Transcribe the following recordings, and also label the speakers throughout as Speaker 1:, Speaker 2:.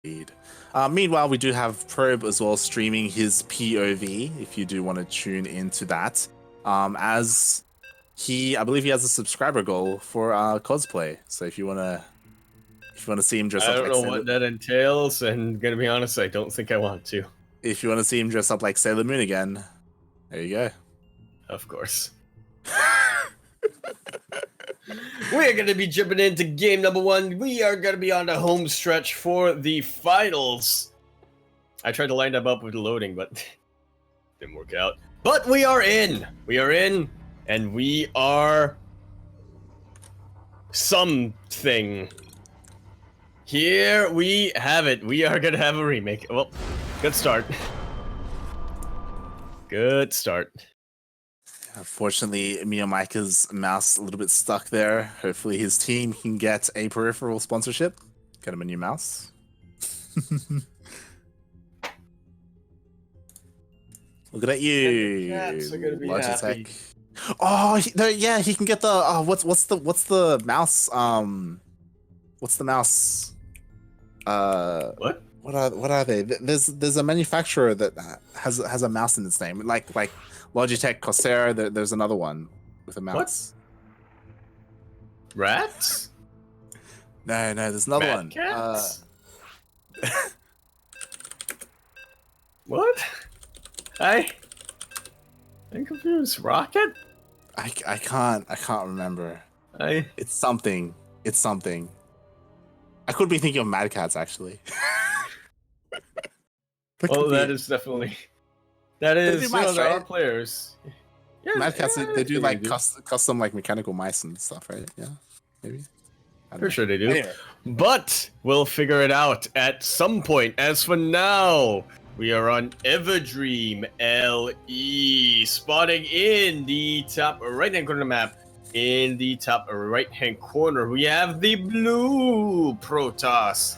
Speaker 1: Indeed. Meanwhile, we do have Probe as well streaming his POV, if you do want to tune into that. As I believe he has a subscriber goal for cosplay. So if you wanna see him dress up
Speaker 2: I don't
Speaker 1: like
Speaker 2: know what that entails, and gonna be honest, I don't think I want to.
Speaker 1: If you want to see him dress up like Sailor Moon again, there you go.
Speaker 2: Of course. We're going to be jumping into game number 1. We are going to be on the home stretch for the finals. I tried to line them up with loading, but didn't work out. But we are in. We are in, and we are something. Here we have it. We are going to have a remake. Well, good start. Good start.
Speaker 1: Unfortunately, MeomaikA's mouse a little bit stuck there. Hopefully his team can get a peripheral sponsorship. Get him a new mouse. Looking at you,
Speaker 2: Cats are gonna be happy.
Speaker 1: Oh, yeah, he can get the what's the mouse? What's the mouse?
Speaker 2: What?
Speaker 1: What are they? There's a manufacturer that has a mouse in its name, like Logitech, Corsair. There's another one with a mouse.
Speaker 2: What? Rats?
Speaker 1: No, there's another
Speaker 2: Mad
Speaker 1: one.
Speaker 2: Cats? What? I'm confused. Rocket?
Speaker 1: I can't remember. It's something. I could be thinking of Mad Cats actually.
Speaker 2: Well, that is definitely. That is. There are players.
Speaker 1: Yeah, Mad Cats. They do like custom like mechanical mice and stuff, right? Yeah, maybe.
Speaker 2: For sure they do. Anyway. But we'll figure it out at some point. As for now, we are on Everdream LE, spotting in the top right-hand corner of the map. In the top right-hand corner, we have the blue Protoss.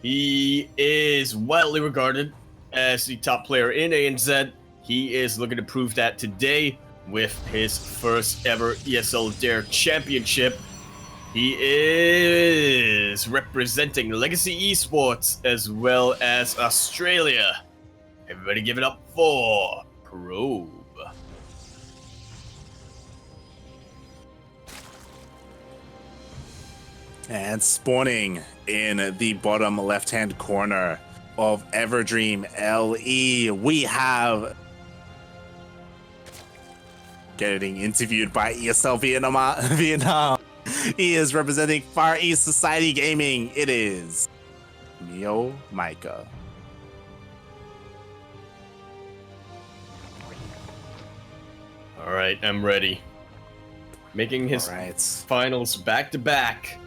Speaker 2: He is widely regarded as the top player in ANZ. He is looking to prove that today with his first ever ESL Dare Championship. He is representing Legacy Esports as well as Australia. Everybody give it up for Probe.
Speaker 1: And spawning in the bottom left-hand corner of Everdream LE, we have getting interviewed by ESL Vietnam. He is representing Far East Society Gaming. It is MeomaikA.
Speaker 2: All right, I'm ready. Making his finals back-to-back.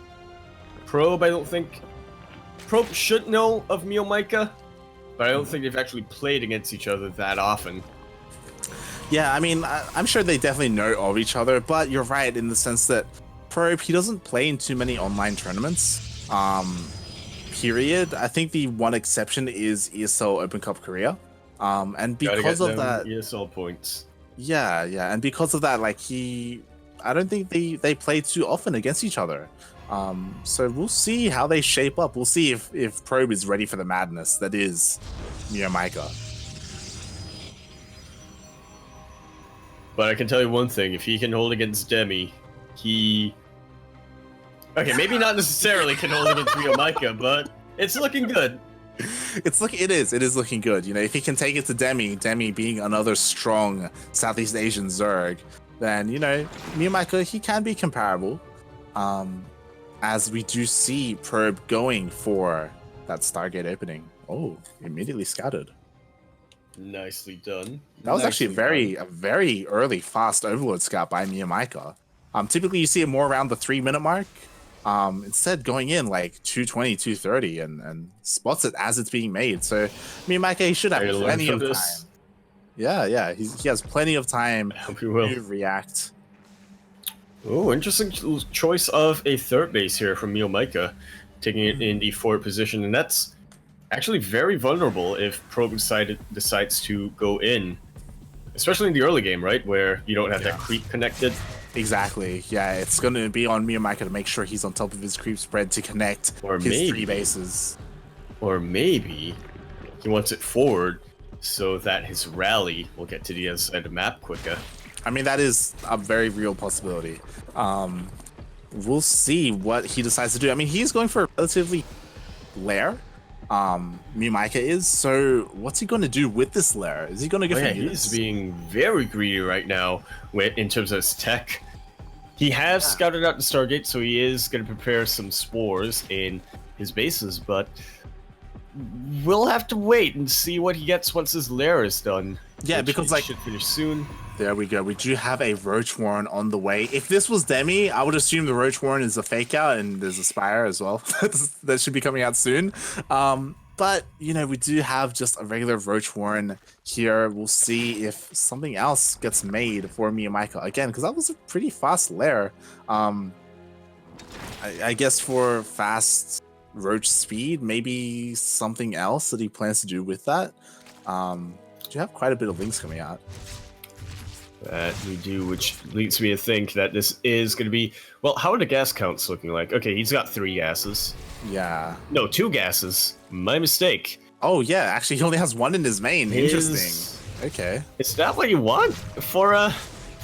Speaker 2: Probe, I don't think... Probe should know of MeomaikA, but I don't think they've actually played against each other that often.
Speaker 1: Yeah, I mean, I'm sure they definitely know of each other, but you're right in the sense that Probe, he doesn't play in too many online tournaments, period. I think the one exception is ESL Open Cup Korea. And because of that...
Speaker 2: ESL points.
Speaker 1: Yeah, and because of that, like, I don't think they play too often against each other. So we'll see how they shape up. We'll see if Probe is ready for the madness that is MeomaikA.
Speaker 2: But I can tell you one thing, if he can hold against Demi, he... Okay, maybe not necessarily can hold against MeomaikA, but it's looking good.
Speaker 1: It is looking good. You know, if he can take it to Demi being another strong Southeast Asian Zerg, then, you know, MeomaikA, he can be comparable. As we do see Probe going for that Stargate opening. Oh, immediately scattered.
Speaker 2: Nicely done.
Speaker 1: That was actually a very early fast Overlord scout by MeomaikA. Typically you see it more around the 3-minute mark. Instead going in like 220, 230 and spots it as it's being made. So MeomaikA, he should have plenty of time. Yeah, he has plenty of time to react.
Speaker 2: Oh, interesting choice of a third base here from MeomaikA, taking it in the forward position, and that's actually very vulnerable if Probe decides to go in, especially in the early game, right, where you don't have that creep connected.
Speaker 1: Exactly. Yeah, it's going to be on MeomaikA to make sure he's on top of his creep spread to connect
Speaker 2: Or
Speaker 1: his
Speaker 2: maybe,
Speaker 1: 3 bases.
Speaker 2: or maybe he wants it forward so that his rally will get to the other side of the map quicker.
Speaker 1: I mean, that is a very real possibility. We'll see what he decides to do. I mean, he's going for a relatively lair. MeomaikA is. So what's he going to do with this lair? Is he going to go for units?
Speaker 2: He's being very greedy right now in terms of his tech. He has scouted out the Stargate, so he is going to prepare some spores in his bases, but we'll have to wait and see what he gets once his lair is done.
Speaker 1: Yeah, because like
Speaker 2: should finish soon.
Speaker 1: There we go. We do have a Roach Warren on the way. If this was Demi, I would assume the Roach Warren is a fake out, and there's a Spire as well. That should be coming out soon. But, you know, we do have just a regular Roach Warren here. We'll see if something else gets made for MeomaikA again, because that was a pretty fast lair. I guess for fast Roach speed, maybe something else that he plans to do with that. You have quite a bit of links coming out.
Speaker 2: That we do, which leads me to think that this is going to be... Well, how are the gas counts looking like? Okay, he's got 3 gases.
Speaker 1: Yeah.
Speaker 2: No, 2 gases. My mistake.
Speaker 1: Oh, yeah. Actually, he only has 1 in his main. Interesting. Okay.
Speaker 2: Is that what you want for a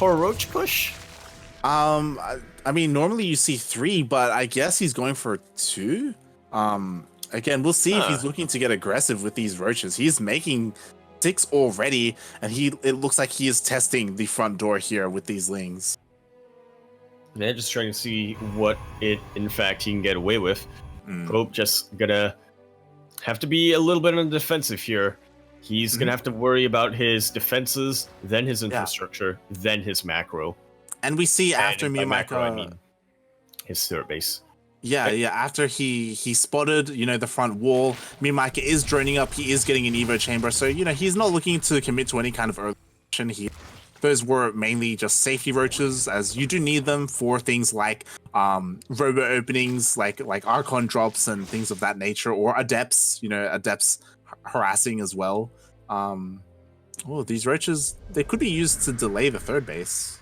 Speaker 2: Roach push?
Speaker 1: I mean, normally you see 3, but I guess he's going for 2. Again, we'll see if he's looking to get aggressive with these Roaches. He's making 6 already, and it looks like he is testing the front door here with these Lings.
Speaker 2: They're just trying to see what he can get away with. Probe just gonna have to be a little bit on the defensive here. He's gonna have to worry about his defenses, then his infrastructure, then his macro.
Speaker 1: And we see after
Speaker 2: MeomaikA, I mean his third base.
Speaker 1: Yeah, after he spotted, you know, the front wall, MeomaikA is droning up, he is getting an Evo chamber, so, you know, he's not looking to commit to any kind of early action here. Those were mainly just safety roaches, as you do need them for things like robo openings, like Archon drops and things of that nature, or Adepts, you know, Adepts harassing as well. Oh, these roaches, they could be used to delay the third base.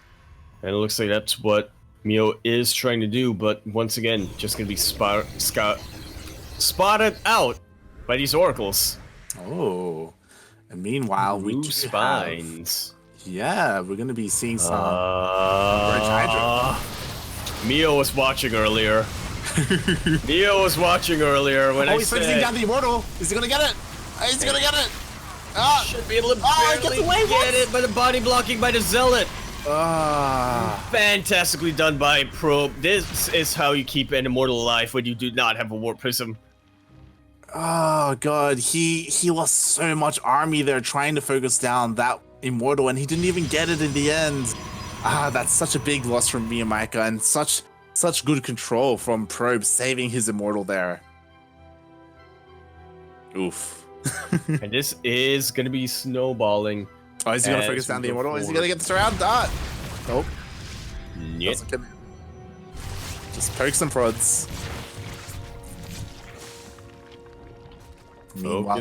Speaker 2: And it looks like that's what Mio is trying to do, but once again, just gonna be spotted out by these oracles.
Speaker 1: Oh, and meanwhile, we do
Speaker 2: spines.
Speaker 1: Yeah, we're gonna be seeing some
Speaker 2: Mio was watching earlier. Mio was watching earlier when
Speaker 1: he's facing down the Immortal. Is he gonna get it? He's gonna get it.
Speaker 2: Should be able to barely get it, but the body blocking by the Zealot. Fantastically done by Probe. This is how you keep an Immortal alive when you do not have a Warp Prism.
Speaker 1: Oh god, he lost so much army there trying to focus down that Immortal, and he didn't even get it in the end. That's such a big loss from MeomaikA, and such good control from Probe saving his Immortal there. Oof.
Speaker 2: And this is gonna be snowballing.
Speaker 1: Oh, is he gonna focus down the Immortal? Is he gonna get the surround? Nope.
Speaker 2: Yep.
Speaker 1: Just pokes and prods. Meanwhile,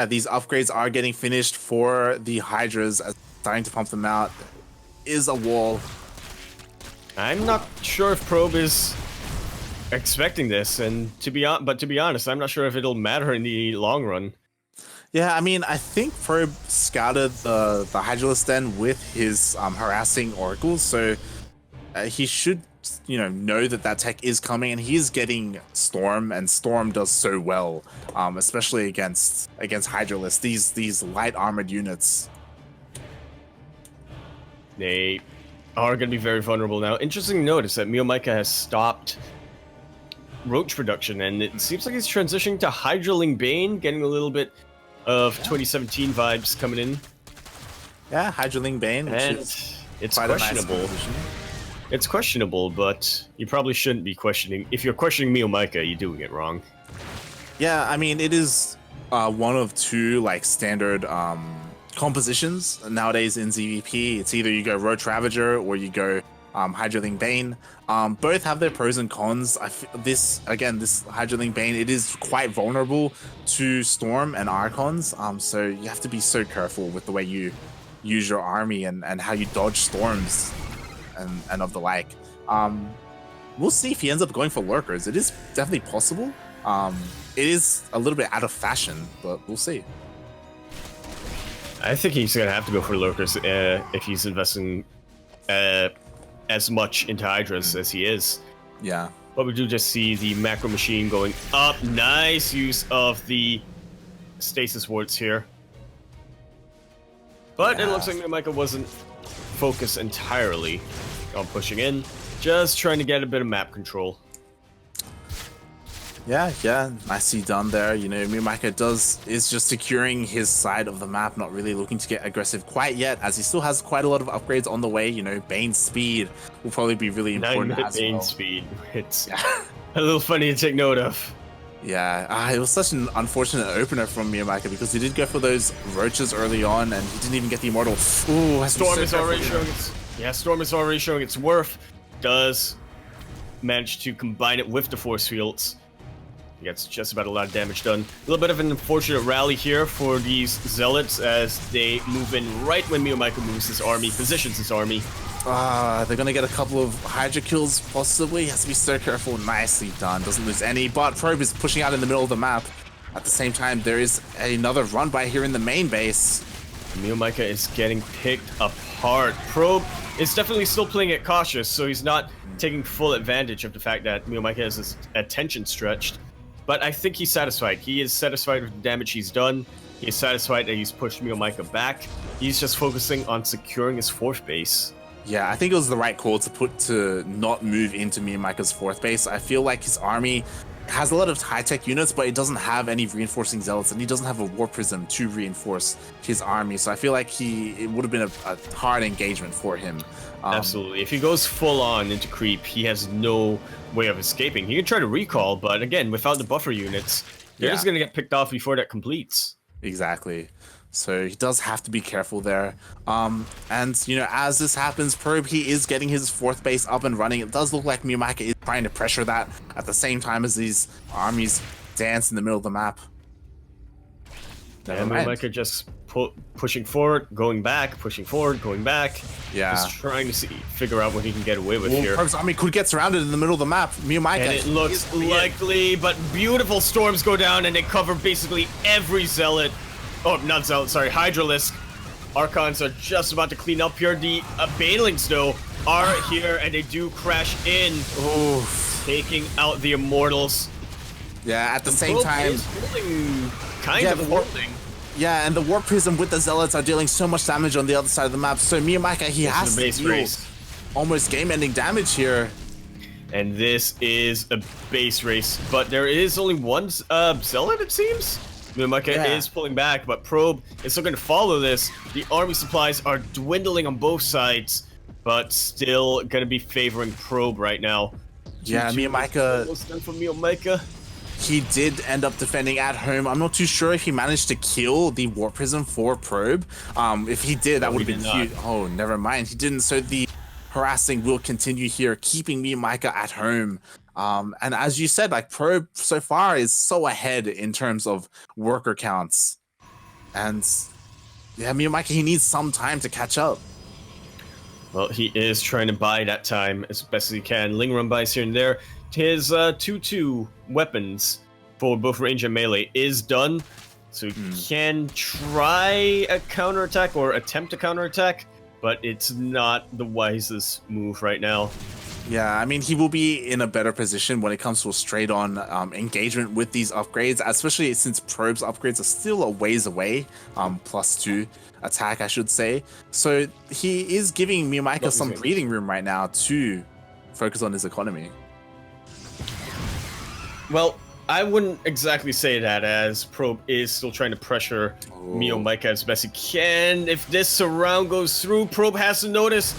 Speaker 1: these upgrades are getting finished for the Hydras, starting to pump them out. Is a wall.
Speaker 2: I'm not sure if Probe is expecting this, and to be honest, I'm not sure if it'll matter in the long run.
Speaker 1: Yeah, I mean, I think Probe scouted the Hydralisk Den with his harassing oracles, so he should, you know that tech is coming, and he's getting Storm, and Storm does so well, especially against Hydralisk. These light armored units.
Speaker 2: They are going to be very vulnerable now. Interesting to notice that MeomaikA has stopped Roach production, and it seems like he's transitioning to Hydraling Bane, getting a little bit of 2017 vibes coming in.
Speaker 1: Yeah, Hydraling Bane,
Speaker 2: and it's questionable.
Speaker 1: Nice,
Speaker 2: it's questionable, but you probably shouldn't be questioning. If you're questioning MeomaikA, you're doing it wrong.
Speaker 1: Yeah, I mean, it is one of 2 like standard compositions nowadays in ZvP. It's either you go Roach Ravager or you go Hydraling Bane. Both have their pros and cons. This Hydraling Bane, it is quite vulnerable to Storm and Archons, so you have to be so careful with the way you use your army and how you dodge storms. and of the like. We'll see if he ends up going for lurkers. It is definitely possible. It is a little bit out of fashion, but we'll see.
Speaker 2: I think he's gonna have to go for lurkers if he's investing as much into Hydras as he is.
Speaker 1: Yeah.
Speaker 2: But we do just see the macro machine going up. Nice use of the stasis wards here. But it looks like MeomaikA wasn't focused entirely on pushing in, just trying to get a bit of map control.
Speaker 1: Yeah, nicely done there. You know, MeomaikA is just securing his side of the map, not really looking to get aggressive quite yet, as he still has quite a lot of upgrades on the way. You know, Bane's speed will probably be really important as
Speaker 2: Bane
Speaker 1: well.
Speaker 2: speed. It's a little funny to take note of.
Speaker 1: Yeah, it was such an unfortunate opener from MeomaikA because he did go for those roaches early on, and he didn't even get the immortal. Ooh,
Speaker 2: Storm is already showing its. Yeah, Storm is already showing its worth. Does manage to combine it with the force fields. He gets just about a lot of damage done. A little bit of an unfortunate rally here for these Zealots as they move in right when MeomaikA moves his army, positions his army.
Speaker 1: They're gonna get a couple of Hydra kills, possibly. He has to be so careful. Nicely done. Doesn't lose any, but Probe is pushing out in the middle of the map. At the same time, there is another run by here in the main base.
Speaker 2: MeomaikA is getting picked apart. Probe is definitely still playing it cautious, so he's not taking full advantage of the fact that MeomaikA has his attention stretched. But I think he's satisfied. He is satisfied with the damage he's done. He is satisfied that he's pushed MeomaikA back. He's just focusing on securing his fourth base.
Speaker 1: Yeah, I think it was the right call to not move into MeomaikA's fourth base. I feel like his army has a lot of high-tech units, but it doesn't have any reinforcing zealots, and he doesn't have a war prism to reinforce his army. So I feel like it would have been a hard engagement for him.
Speaker 2: Absolutely. If he goes full on into creep, he has no way of escaping. He can try to recall, but again, without the buffer units, they're just going to get picked off before that completes.
Speaker 1: Exactly. So he does have to be careful there. And, you know, as this happens, Probe, he is getting his fourth base up and running. It does look like MeomaikA is trying to pressure that at the same time as these armies dance in the middle of the map.
Speaker 2: And MeomaikA just pushing forward, going back, pushing forward, going back.
Speaker 1: Yeah.
Speaker 2: Just trying to figure out what he can get away with here.
Speaker 1: Probe's army could get surrounded in the middle of the map. MeomaikA.
Speaker 2: And it looks likely, but beautiful storms go down and they cover basically every zealot. Oh, not zealot, sorry, Hydralisk. Archons are just about to clean up here. The Banelings, though, are here and they do crash in.
Speaker 1: Oof.
Speaker 2: Taking out the Immortals.
Speaker 1: Yeah, at the same time.
Speaker 2: Kind of holding.
Speaker 1: Yeah, and the War Prism with the Zealots are dealing so much damage on the other side of the map. So MeomaikA, he has to deal almost game-ending damage here.
Speaker 2: And this is a base race, but there is only one Zealot, it seems. MeomaikA is pulling back, but Probe is still going to follow this. The army supplies are dwindling on both sides, but still going to be favoring Probe right now.
Speaker 1: Yeah, MeomaikA.
Speaker 2: Almost done for MeomaikA.
Speaker 1: He did end up defending at home. I'm not too sure if he managed to kill the War Prism for Probe. If he did, that would have been huge. Oh, never mind. He didn't. So the harassing will continue here, keeping MeomaikA at home. And as you said, like Probe so far is so ahead in terms of worker counts. And yeah, MeomaikA, he needs some time to catch up.
Speaker 2: Well, he is trying to buy that time as best as he can. Ling run buys here and there. His 2-2 weapons for both range and melee is done. So he can try a counterattack or attempt a counterattack, but it's not the wisest move right now.
Speaker 1: Yeah, I mean, he will be in a better position when it comes to a straight-on engagement with these upgrades, especially since Probe's upgrades are still a ways away, +2 attack, I should say. So he is giving MeomaikA some breathing room right now to focus on his economy.
Speaker 2: Well, I wouldn't exactly say that, as Probe is still trying to pressure MeomaikA as best he can. If this surround goes through, Probe has to notice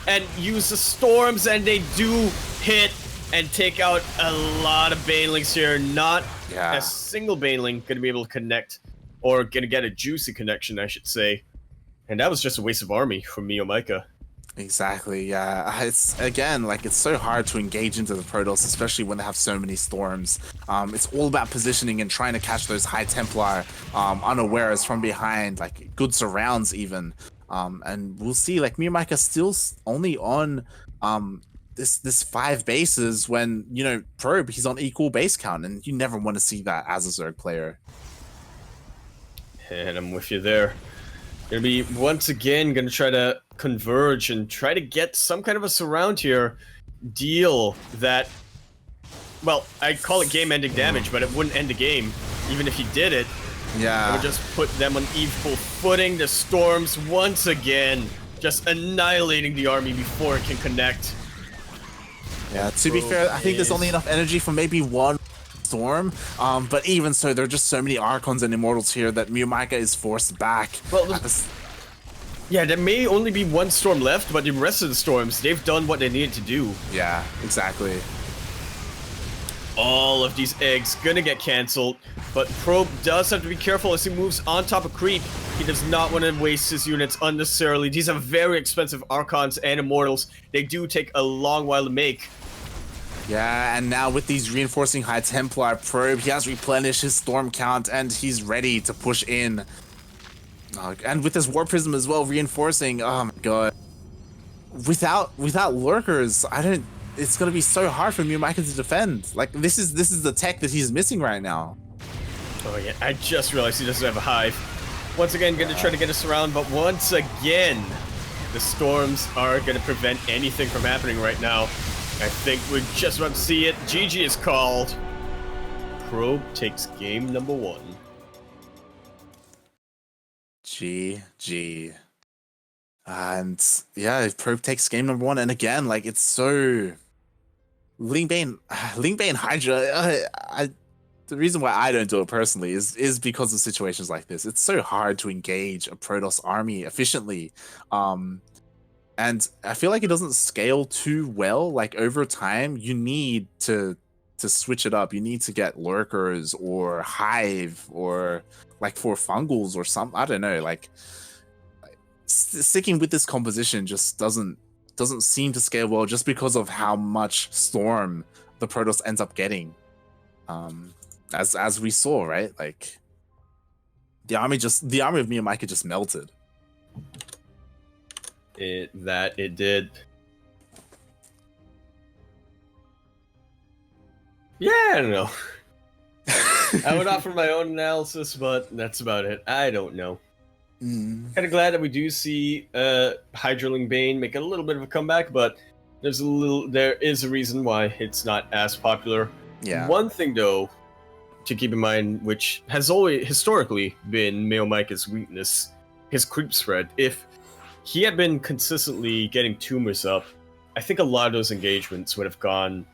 Speaker 2: and use the storms, and they do hit and take out a lot of Banelings here. Not a single Baneling going to be able to connect, or going to get a juicy connection, I should say. And that was just a waste of army from MeomaikA.
Speaker 1: Exactly, yeah. It's, again, like, it's so hard to engage into the Protoss, especially when they have so many storms. It's all about positioning and trying to catch those High Templar unawares from behind, like good surrounds even. And we'll see, like, MeomaikA still only on this 5 bases when, you know, Probe, he's on equal base count, and you never want to see that as a Zerg player.
Speaker 2: And I'm with you there. Gonna be once again gonna try to converge and try to get some kind of a surround here deal that, well, I call it game-ending damage, but it wouldn't end the game even if he did it.
Speaker 1: Yeah,
Speaker 2: it would just put them on equal footing. The Storms once again just annihilating the army before it can connect.
Speaker 1: Yeah, to be fair, I think there's only enough energy for maybe one Storm, but even so, there are just so many Archons and Immortals here that MeomaikA is forced back.
Speaker 2: Well, yeah, there may only be one Storm left, but the rest of the Storms, they've done what they needed to do.
Speaker 1: Yeah, exactly.
Speaker 2: All of these eggs gonna get cancelled, but Probe does have to be careful as he moves on top of Creep. He does not want to waste his units unnecessarily. These are very expensive Archons and Immortals. They do take a long while to make.
Speaker 1: Yeah, and now with these reinforcing High Templar Probe, he has replenished his Storm count, and he's ready to push in. And with this War Prism as well, reinforcing, oh my god. Without Lurkers, it's gonna be so hard for MeomaikA to defend. Like, this is the tech that he's missing right now.
Speaker 2: Oh yeah, I just realized he doesn't have a hive. Once again, gonna try to get us around, but once again, the Storms are gonna prevent anything from happening right now. I think we're just about to see it. GG is called. Probe takes game number 1.
Speaker 1: GG. And yeah, Probe takes game number 1, and again, like, it's so Lingbane Hydra. The reason why I don't do it personally is because of situations like this. It's so hard to engage a Protoss army efficiently, and I feel like it doesn't scale too well. Like, over time, you need to switch it up. You need to get Lurkers or Hive, or like for Fungals or something. I don't know. Like, sticking with this composition just doesn't seem to scale well, just because of how much Storm the Protoss ends up getting. As we saw, right? Like, the army of MeomaikA just melted.
Speaker 2: It did. Yeah, I don't know. I would offer my own analysis, but that's about it. I don't know. Kind of glad that we do see Hydraling Bane make a little bit of a comeback, but there is a reason why it's not as popular.
Speaker 1: Yeah.
Speaker 2: One thing though to keep in mind, which has always historically been MeomaikA's weakness, his creep spread. If he had been consistently getting tumors up, I think a lot of those engagements would have gone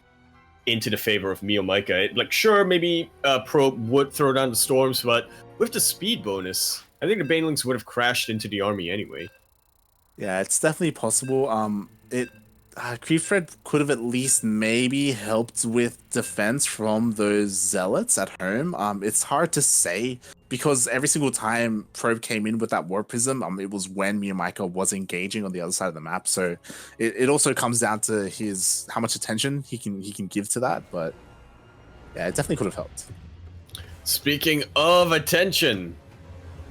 Speaker 2: into the favor of MeomaikA. Like, sure, maybe Probe would throw down the Storms, but with the speed bonus, I think the Banelings would have crashed into the army anyway.
Speaker 1: Yeah, it's definitely possible. Creep spread could have at least maybe helped with defense from those zealots at home. It's hard to say, because every single time Probe came in with that War Prism, it was when MeomaikA was engaging on the other side of the map. So it also comes down to how much attention he can give to that. But yeah, it definitely could have helped.
Speaker 2: Speaking of attention,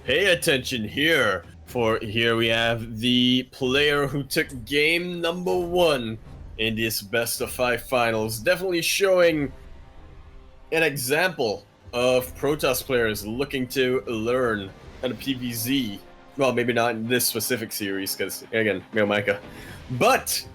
Speaker 2: pay attention here. For here we have the player who took game number 1 in this best of 5 finals. Definitely showing an example of Protoss players looking to learn how to PvZ. Well, maybe not in this specific series, because, again, MeomaikA. But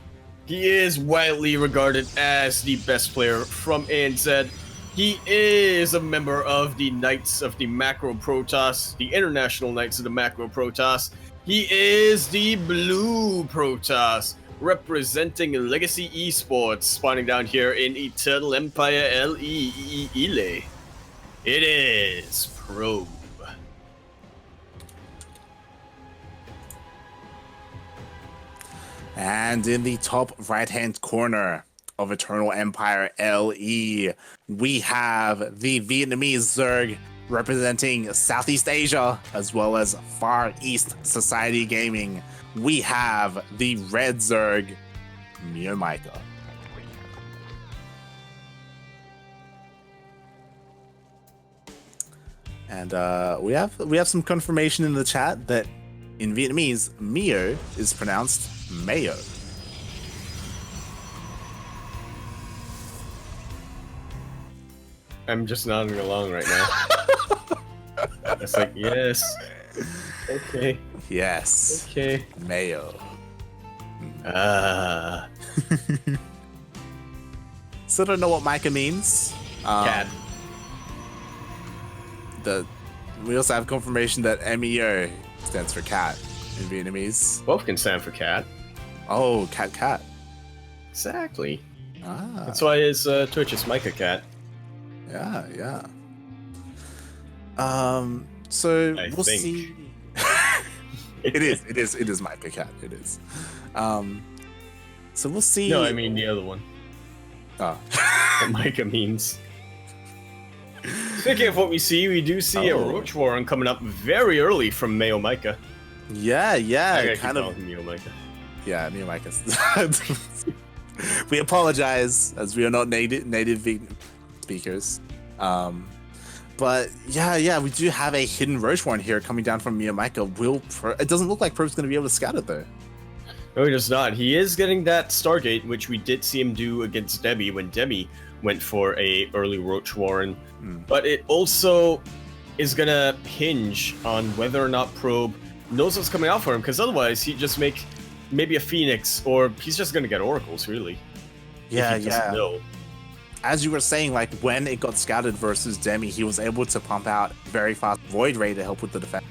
Speaker 2: he is widely regarded as the best player from ANZ. He is a member of the Knights of the Macro Protoss, the International Knights of the Macro Protoss. He is the Blue Protoss, representing Legacy Esports, spawning down here in Eternal Empire Ile. It is Probe.
Speaker 1: And in the top right-hand corner of Eternal Empire LE, we have the Vietnamese Zerg representing Southeast Asia as well as Far East Society Gaming. We have the Red Zerg, MeomaikA. And we have some confirmation in the chat that In Vietnamese, Meo is pronounced Mayo.
Speaker 2: I'm just nodding along right now. It's like, yes. Okay.
Speaker 1: Yes.
Speaker 2: Okay.
Speaker 1: Mayo. Still don't know what MeomaikA means.
Speaker 2: Cat.
Speaker 1: We also have confirmation that MEO stands for cat in Vietnamese.
Speaker 2: Both can stand for cat.
Speaker 1: Oh, cat.
Speaker 2: Exactly.
Speaker 1: Ah.
Speaker 2: That's why his Twitch is MeomaikA Cat.
Speaker 1: Yeah. So
Speaker 2: I
Speaker 1: we'll
Speaker 2: think.
Speaker 1: see. It is MeomaikA Cat. It is. So we'll see.
Speaker 2: No, I mean the other one.
Speaker 1: Oh.
Speaker 2: What MeomaikA means. Speaking of what we see, we do see a Roach Warren coming up very early from MeomaikA.
Speaker 1: Yeah, kind of.
Speaker 2: MeomaikA.
Speaker 1: Yeah, MeomaikA. We apologize as we are not native speakers. But yeah, we do have a hidden Roach Warren here coming down from MeomaikA. It doesn't look like Probe's going to be able to scout it though.
Speaker 2: No, he does not. He is getting that Stargate, which we did see him do against Demi when Demi went for a early Roach Warren. But it also is going to hinge on whether or not Probe knows what's coming out for him, because otherwise he'd just make maybe a Phoenix, or he's just going to get Oracles, really.
Speaker 1: Yeah.
Speaker 2: Know.
Speaker 1: As you were saying, like when it got scouted versus Demi, he was able to pump out very fast Void Ray to help with the defense.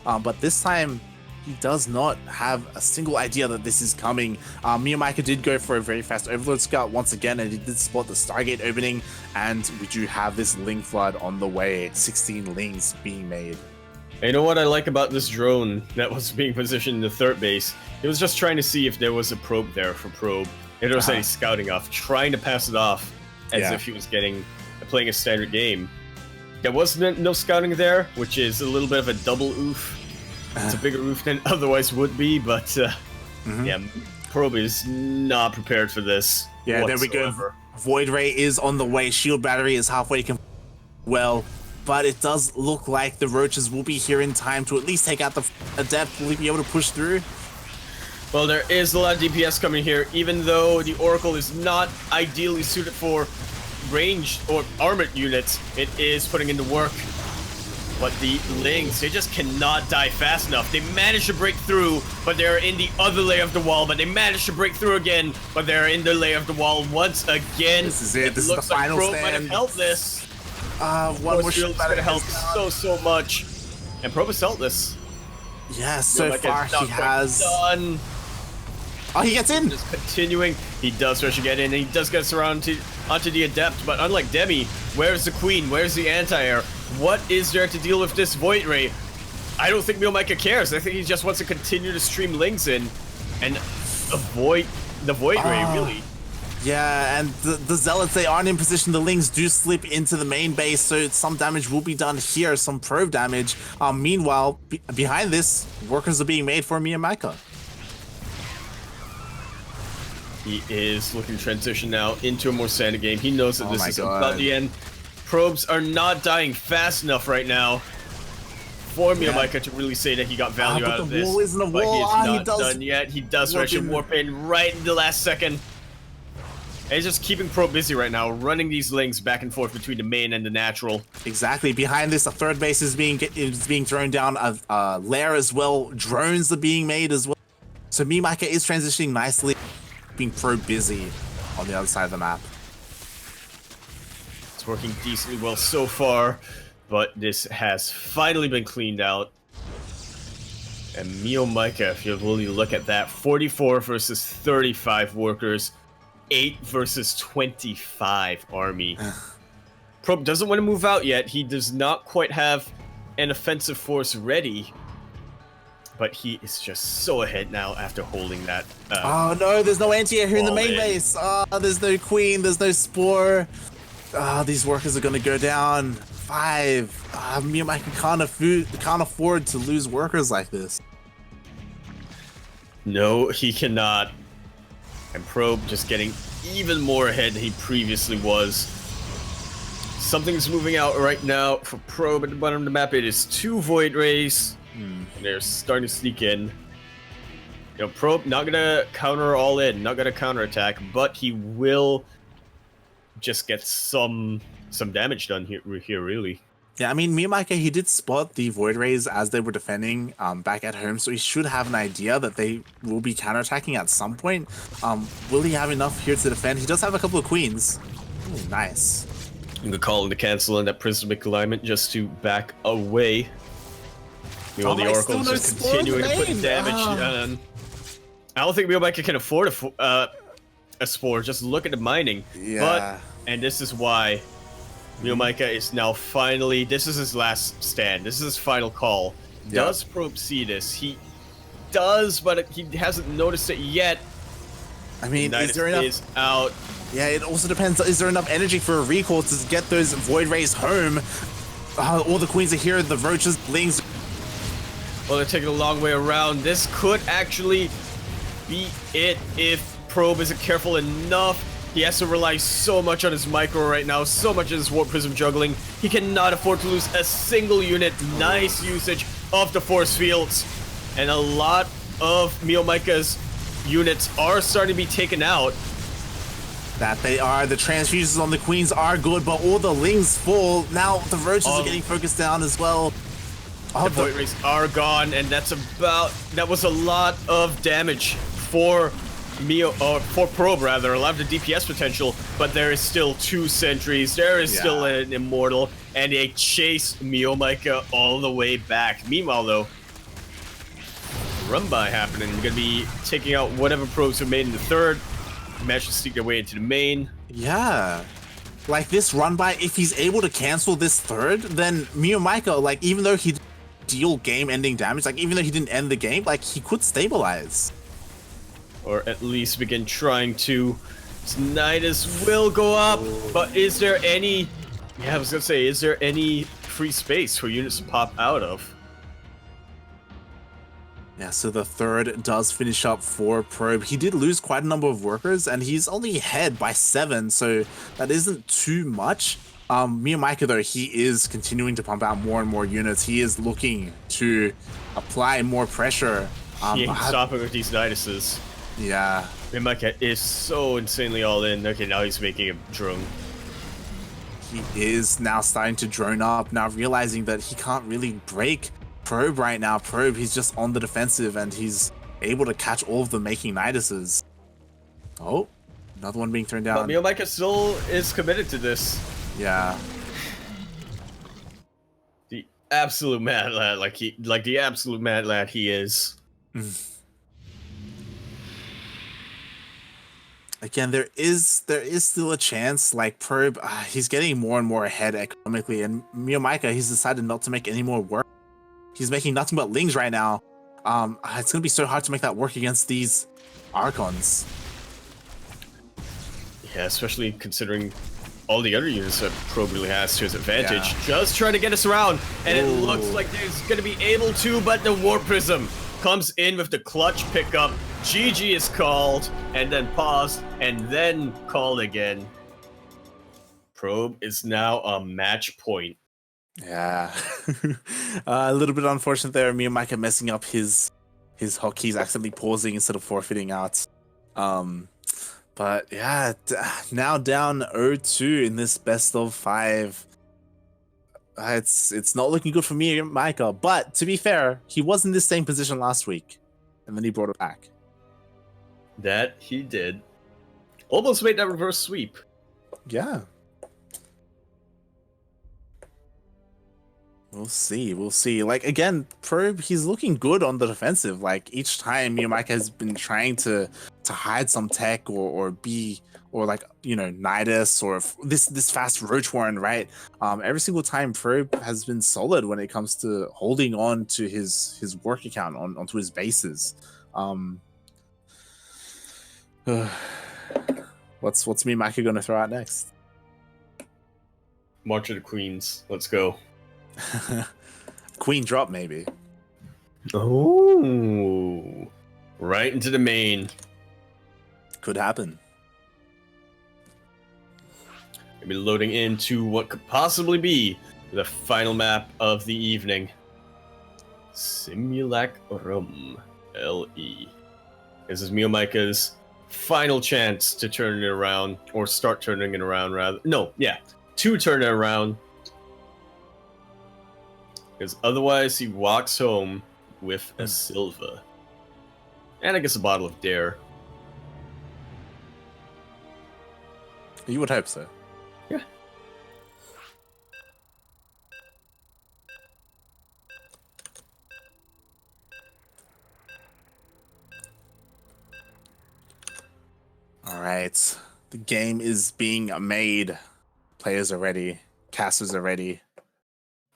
Speaker 1: But this time, he does not have a single idea that this is coming. MeomaikA did go for a very fast Overload Scout once again, and he did spot the Stargate opening, and we do have this Ling Flood on the way. 16 Lings being made.
Speaker 2: And you know what I like about this drone that was being positioned in the third base? It was just trying to see if there was a probe there for Probe. If there was any scouting off, trying to pass it off as if he was playing a standard game. There was no scouting there, which is a little bit of a double oof. It's a bigger oof than otherwise would be, but yeah, Probe is not prepared for this.
Speaker 1: Yeah,
Speaker 2: whatsoever.
Speaker 1: there we go. Void Ray is on the way. Shield Battery is halfway well, but it does look like the Roaches will be here in time to at least take out the Adept. Will he be able to push through?
Speaker 2: Well, there is a lot of DPS coming here, even though the Oracle is not ideally suited for ranged or armored units. It is putting into work. But the Lings, they just cannot die fast enough. They managed to break through, but they're in the other layer of the wall. But they managed to break through again, but they're in the layer of the wall once again.
Speaker 1: This is it. This is the
Speaker 2: looks like
Speaker 1: final
Speaker 2: Probe
Speaker 1: stand.
Speaker 2: might have helped this.
Speaker 1: One more
Speaker 2: shield's gonna help so much. And Probe has held this.
Speaker 1: Yeah, so far he has
Speaker 2: done.
Speaker 1: Oh, he gets in.
Speaker 2: Just continuing. He does rush to get in, and he does get surrounded onto the Adept. But unlike Demi, where's the Queen? Where's the anti-air? What is there to deal with this Void Ray? I don't think MeomaikA cares. I think he just wants to continue to stream Lings in and avoid the Void Ray, really.
Speaker 1: Yeah, and the Zealots, they aren't in position. The Lings do slip into the main base, so some damage will be done here, some probe damage. Meanwhile, behind this, workers are being made for MeomaikA.
Speaker 2: He is looking to transition now into a more standard game. He knows that this is about the end. Probes are not dying fast enough right now for MeomaikA to really say that he got value out of this.
Speaker 1: But the wall isn't a wall.
Speaker 2: But he is not
Speaker 1: he does
Speaker 2: done yet. He does rush and warp in right in the last second. And he's just keeping Probe busy right now, running these Lings back and forth between the main and the natural.
Speaker 1: Exactly. Behind this, a third base is being thrown down. A lair as well. Drones are being made as well. So MeomaikA is transitioning nicely, being Probe busy on the other side of the map.
Speaker 2: It's working decently well so far, but this has finally been cleaned out. And MeomaikA, if you really look at that, 44 versus 35 workers, 8 versus 25 army. Probe doesn't want to move out yet. He does not quite have an offensive force ready, but he is just so ahead now after holding that.
Speaker 1: Oh no, there's no anti-air here in the main base. There's no Queen, there's no Spore. These workers are gonna go down. 5. MeomaikA can't afford to lose workers like this.
Speaker 2: No, he cannot. And Probe just getting even more ahead than he previously was. Something's moving out right now for Probe at the bottom of the map. It is 2 Void Rays. And they're starting to sneak in. You know, Probe not gonna counter all in, not gonna counter attack, but he will just get some damage done here really.
Speaker 1: Yeah, I mean, MeomaikA, he did spot the Void Rays as they were defending back at home, so he should have an idea that they will be counterattacking at some point. Will he have enough here to defend? He does have a couple of queens. Ooh, nice.
Speaker 2: You could call him to cancel in that prismatic alignment just to back away. You know, the Oracle just continuing to put damage on. I don't think MeomaikA can afford a Spore. Just look at the mining.
Speaker 1: Yeah.
Speaker 2: But, and this is why MeomaikA is now finally, this is his last stand. This is his final call. Yep. Does Probe see this? He does, but he hasn't noticed it yet.
Speaker 1: I mean, is there enough?
Speaker 2: Is out.
Speaker 1: Yeah, it also depends. Is there enough energy for a recall to get those Void Rays home? All the queens are here, the roaches, lings.
Speaker 2: Well, they're taking a long way around. This could actually be it if Probe isn't careful enough. He has to rely so much on his micro right now, so much on his Warp Prism juggling. He cannot afford to lose a single unit. Nice usage of the force fields. And a lot of MeomaikA's units are starting to be taken out.
Speaker 1: That they are. The transfusions on the queens are good, but all the lings fall. Now the roaches are getting focused down as well.
Speaker 2: The Void Rays are gone, and that was a lot of damage for for Probe rather, a lot of the DPS potential, but there is still 2 sentries, there is still an Immortal, and they chase MeomaikA all the way back. Meanwhile though, run by happening. We're gonna be taking out whatever probes are made in the third, manage to sneak their way into the main.
Speaker 1: Yeah. Like this run by, if he's able to cancel this third, then MeomaikA, like even though he deal game ending damage, like even though he didn't end the game, like he could stabilize. Or
Speaker 2: at least begin trying to. Nidus will go up, but is there any... Yeah, I was gonna say, is there any free space for units to pop out of?
Speaker 1: Yeah, so the third does finish up for Probe. He did lose quite a number of workers, and he's only ahead by 7, so that isn't too much. MeomaikA, though, he is continuing to pump out more and more units. He is looking to apply more pressure.
Speaker 2: He ain't stopping with these Niduses.
Speaker 1: Yeah.
Speaker 2: MeomaikA is so insanely all in. Okay, now he's making a drone.
Speaker 1: He is now starting to drone up, now realizing that he can't really break Probe right now. Probe, he's just on the defensive, and he's able to catch all of the making Niduses. Oh, another one being thrown down.
Speaker 2: But MeomaikA still is committed to this.
Speaker 1: Yeah.
Speaker 2: The absolute mad lad, like the absolute mad lad he is.
Speaker 1: Again, there is still a chance. Like Probe, he's getting more and more ahead economically, and MeomaikA, he's decided not to make any more work. He's making nothing but lings right now. It's gonna be so hard to make that work against these Archons.
Speaker 2: Yeah, especially considering all the other units that Probe really has to his advantage. Yeah. Just trying to get us around, and it looks like he's gonna be able to, but the Warp Prism comes in with the clutch pickup. GG is called, and then paused, and then called again. Probe is now a match point.
Speaker 1: Yeah. A little bit unfortunate there. MeomaikA messing up his hotkeys, accidentally pausing instead of forfeiting out. But yeah, now down 0-2 in this best of 5. It's not looking good for MeomaikA, but to be fair, he was in this same position last week, and then he brought it back.
Speaker 2: That he did. Almost made that reverse sweep.
Speaker 1: Yeah. We'll see. Like, again, Probe, he's looking good on the defensive. Like, each time MeomaikA has been trying to hide some tech or be, or like, you know, Nidus or this fast Roach Warren, right? Every single time Probe has been solid when it comes to holding on to his work account onto his bases. What's MeomaikA gonna throw out next?
Speaker 2: March of the Queens. Let's go.
Speaker 1: Queen drop, maybe.
Speaker 2: Oh, right into the main.
Speaker 1: Could happen.
Speaker 2: Gonna be loading into what could possibly be the final map of the evening. Simulacrum LE. This is MeomaikA's final chance to turn it around, or start turning it around, rather. No, yeah, to turn it around. Because otherwise, he walks home with a silver. And I guess a bottle of Dare.
Speaker 1: You would hope so.
Speaker 2: Yeah.
Speaker 1: All right. The game is being made. Players are ready. Casters are ready.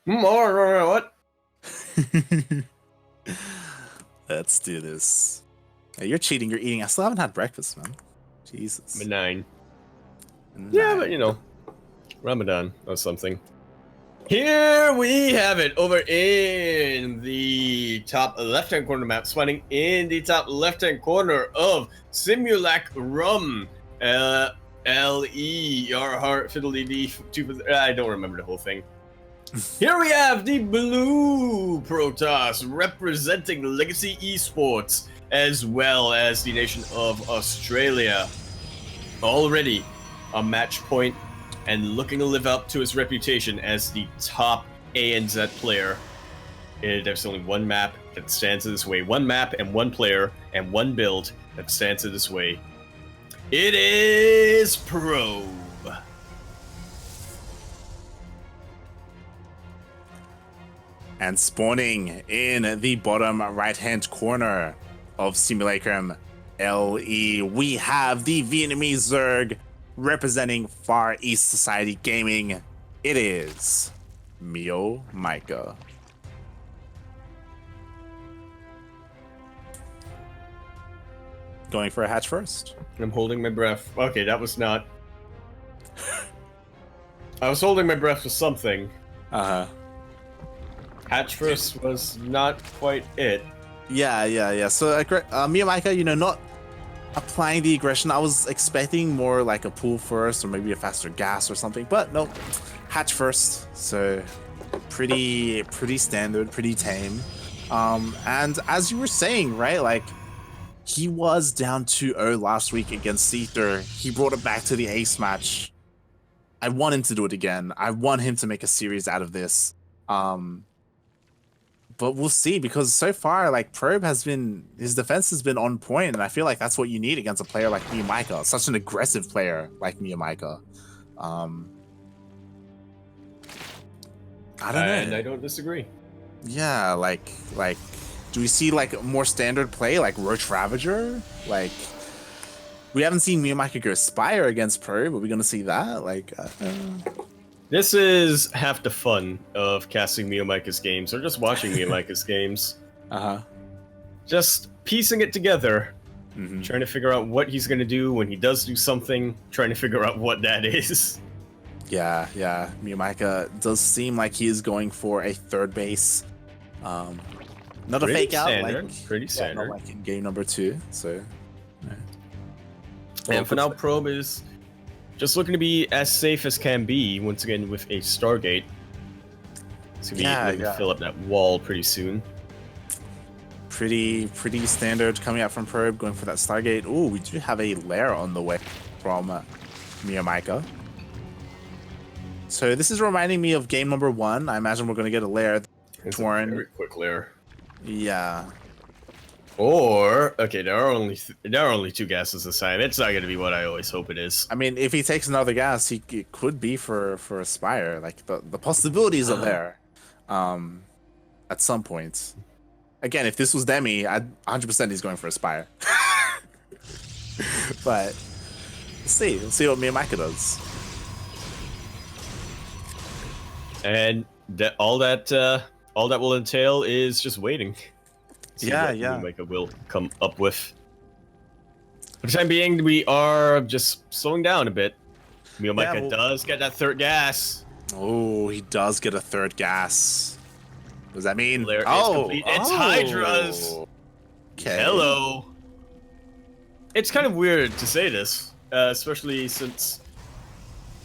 Speaker 2: What?
Speaker 1: Let's do this. Hey, you're cheating. You're eating. I still haven't had breakfast, man. Jesus.
Speaker 2: I'm at 9. Yeah, but you know, Ramadan or something. Here we have it over in the top left-hand corner map, spawning in the top left-hand corner of Simulacrum. LE, our heart, fiddly D, I don't remember the whole thing. Here we have the blue Protoss representing Legacy Esports, as well as the nation of Australia. Already a match point and looking to live up to his reputation as the top ANZ player. There's only one map that stands in this way. One map and one player and one build that stands in this way. It is Probe.
Speaker 1: And spawning in the bottom right-hand corner of Simulacrum LE, we have the Vietnamese Zerg representing Far East Society Gaming. It is MeomaikA. Going for a hatch first.
Speaker 2: I'm holding my breath. Okay, that was not... I was holding my breath for something.
Speaker 1: Uh-huh.
Speaker 2: Hatch first was not quite it.
Speaker 1: Yeah. So, MeomaikA, you know, not applying the aggression. I was expecting more like a pull first or maybe a faster gas or something, but no, hatch first. So pretty standard, pretty tame. And as you were saying, right, like he was down 2-0 last week against Seether. He brought it back to the ace match. I want him to do it again. I want him to make a series out of this. But we'll see, because so far, like, Probe has been, his defense has been on point, and I feel like that's what you need against a player like MeomaikA, such an aggressive player like MeomaikA. I don't know.
Speaker 2: And I don't disagree.
Speaker 1: Yeah, like, do we see like more standard play, like Roach Ravager? Like, we haven't seen MeomaikA go Spire against Probe. Are we gonna see that? Like,
Speaker 2: This is half the fun of casting MeomaikA's games, or just watching MeomaikA's games. Just piecing it together, trying to figure out what he's gonna do when he does do something, trying to figure out what that is.
Speaker 1: Yeah. MeomaikA does seem like he is going for a third base. Not a
Speaker 2: Pretty
Speaker 1: fake out,
Speaker 2: standard,
Speaker 1: like
Speaker 2: pretty standard.
Speaker 1: not like in game number 2. So,
Speaker 2: And for now, Probe is just looking to be as safe as can be, once again with a Stargate. It's gonna be looking to fill up that wall pretty soon.
Speaker 1: Pretty standard coming out from Probe, going for that Stargate. Ooh, we do have a lair on the way from MeomaikA. So this is reminding me of game number 1. I imagine we're going to get a lair.
Speaker 2: It's a very quick lair.
Speaker 1: Yeah.
Speaker 2: Or, okay, there are only 2 gases this time. It's not going to be what I always hope it is.
Speaker 1: I mean, if he takes another gas, it could be for a Spire. Like, the possibilities are there at some point. Again, if this was Demi, 100% he's going for a Spire. But we'll see. We'll see what MeomaikA does.
Speaker 2: And all that will entail is just waiting.
Speaker 1: Yeah.
Speaker 2: MeomaikA will come up with. For the time being, we are just slowing down a bit. MeomaikA does get that third gas.
Speaker 1: Oh, he does get a third gas. What does that mean?
Speaker 2: It's Hydras.
Speaker 1: Okay.
Speaker 2: Hello. It's kind of weird to say this, especially since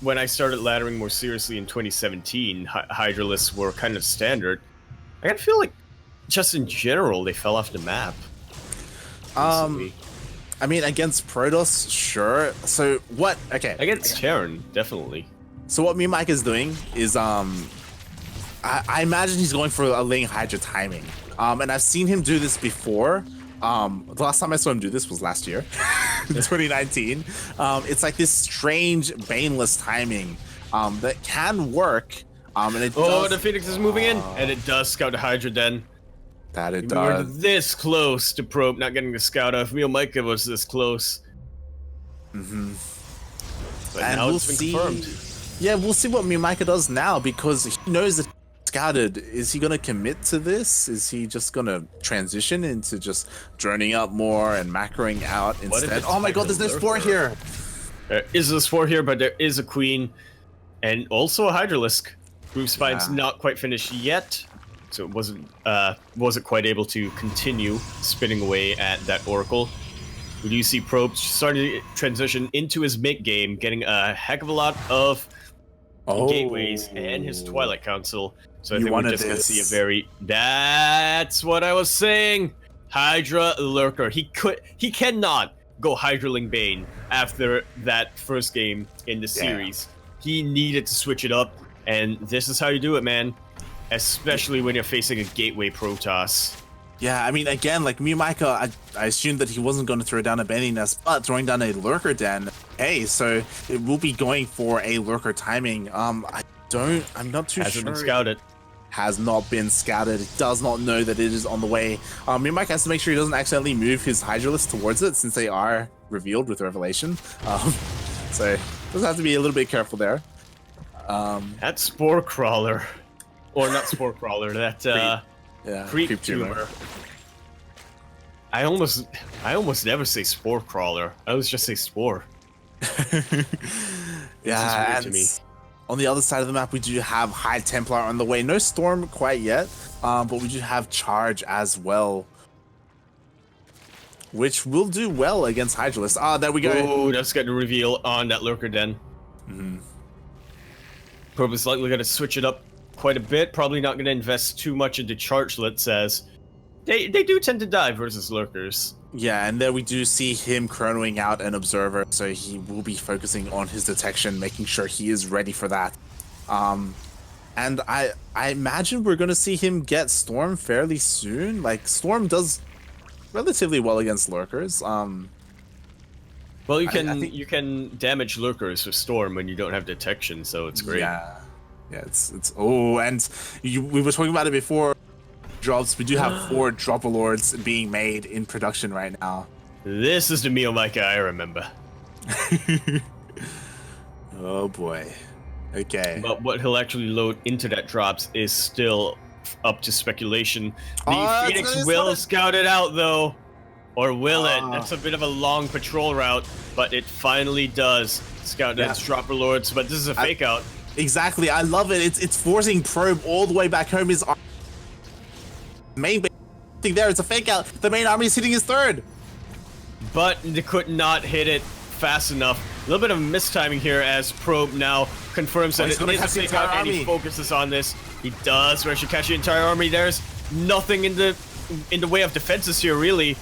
Speaker 2: when I started laddering more seriously in 2017, Hydralists were kind of standard. I kind of feel like just in general, they fell off the map. Recently.
Speaker 1: I mean, against Protoss, sure. So what? Okay,
Speaker 2: Against Terran, definitely.
Speaker 1: so what MeomaikA is doing is I imagine he's going for a Ling Hydra timing. And I've seen him do this before. The last time I saw him do this was last year, in 2019. It's like this strange baneless timing that can work. And it does,
Speaker 2: the Phoenix is moving in, and it does scout the Hydra Den.
Speaker 1: that it
Speaker 2: We were
Speaker 1: does.
Speaker 2: this close to Probe not getting the scout off. MeomaikA was this close. But
Speaker 1: And
Speaker 2: now
Speaker 1: we'll
Speaker 2: it's been
Speaker 1: see.
Speaker 2: confirmed.
Speaker 1: Yeah, we'll see what MeomaikA does now, because he knows that he's scouted. Is he gonna commit to this? Is he just gonna transition into just droning up more and macroing out
Speaker 2: if
Speaker 1: instead?
Speaker 2: it's
Speaker 1: Oh my
Speaker 2: like
Speaker 1: god,
Speaker 2: a
Speaker 1: there's no spore
Speaker 2: lurker?
Speaker 1: here.
Speaker 2: There is a Spore here, but there is a Queen. And also a Hydralisk. Groove Spine's
Speaker 1: Yeah.
Speaker 2: not quite finished yet. So it wasn't quite able to continue spinning away at that Oracle. We do see Probe starting to transition into his mid game, getting a heck of a lot of gateways and his Twilight Council. So I
Speaker 1: You
Speaker 2: think we're
Speaker 1: wanted
Speaker 2: just going to
Speaker 1: this.
Speaker 2: see a very... That's what I was saying! Hydra Lurker. He cannot go Hydraling Bane after that first game in the series. He needed to switch it up, and this is how you do it, man. Especially when you're facing a Gateway Protoss.
Speaker 1: Yeah, I mean, again, like MeomaikA, I assumed that he wasn't going to throw down a Benny Nest, but throwing down a Lurker Den. Hey, so it will be going for a Lurker timing. I'm not too
Speaker 2: Hasn't
Speaker 1: sure.
Speaker 2: been scouted.
Speaker 1: Has not been scouted. Does not know that it is on the way. MeomaikA has to make sure he doesn't accidentally move his Hydralisk towards it, since they are revealed with Revelation. So does have to be a little bit careful there.
Speaker 2: That Spore Crawler. Or not Spore Crawler, that Creep Tumor. I almost never say Spore Crawler. I always just say Spore.
Speaker 1: Yeah,
Speaker 2: weird to
Speaker 1: and
Speaker 2: me.
Speaker 1: on the other side of the map, we do have High Templar on the way. No Storm quite yet, but we do have Charge as well, which will do well against Hydralisk. Ah, there we go.
Speaker 2: Oh, that's got the reveal on that Lurker Den. Probe is likely going to switch it up quite a bit. Probably not going to invest too much into Chargelet, as they do tend to die versus Lurkers.
Speaker 1: Yeah, and there we do see him chronoing out an Observer, so he will be focusing on his detection, making sure he is ready for that. And I imagine we're going to see him get Storm fairly soon. Like, Storm does relatively well against Lurkers.
Speaker 2: Well, you
Speaker 1: I
Speaker 2: can
Speaker 1: think-
Speaker 2: you can damage Lurkers with Storm when you don't have detection, so it's great.
Speaker 1: Yeah, it's oh, and we were talking about it before. Drops. We do have 4 Dropper Lords being made in production right now.
Speaker 2: This is the MeomaikA I remember.
Speaker 1: Oh boy. Okay.
Speaker 2: But what he'll actually load into that drops is still up to speculation. The
Speaker 1: Oh,
Speaker 2: Phoenix
Speaker 1: it's
Speaker 2: will
Speaker 1: not-
Speaker 2: scout it out, though. Or will it? That's a bit of a long patrol route, but it finally does scout its Dropper Lords. But this is a fake out.
Speaker 1: Exactly. I love it. It's forcing Probe all the way back home. His main thing there. It's a fake out. The main army is hitting his third.
Speaker 2: But they could not hit it fast enough. A little bit of mistiming here as Probe now confirms that
Speaker 1: he's
Speaker 2: it
Speaker 1: gonna
Speaker 2: is a
Speaker 1: catch the
Speaker 2: fake out,
Speaker 1: entire
Speaker 2: and he
Speaker 1: army.
Speaker 2: focuses on this. He does actually catch the entire army. There's nothing in the way of defenses here, really.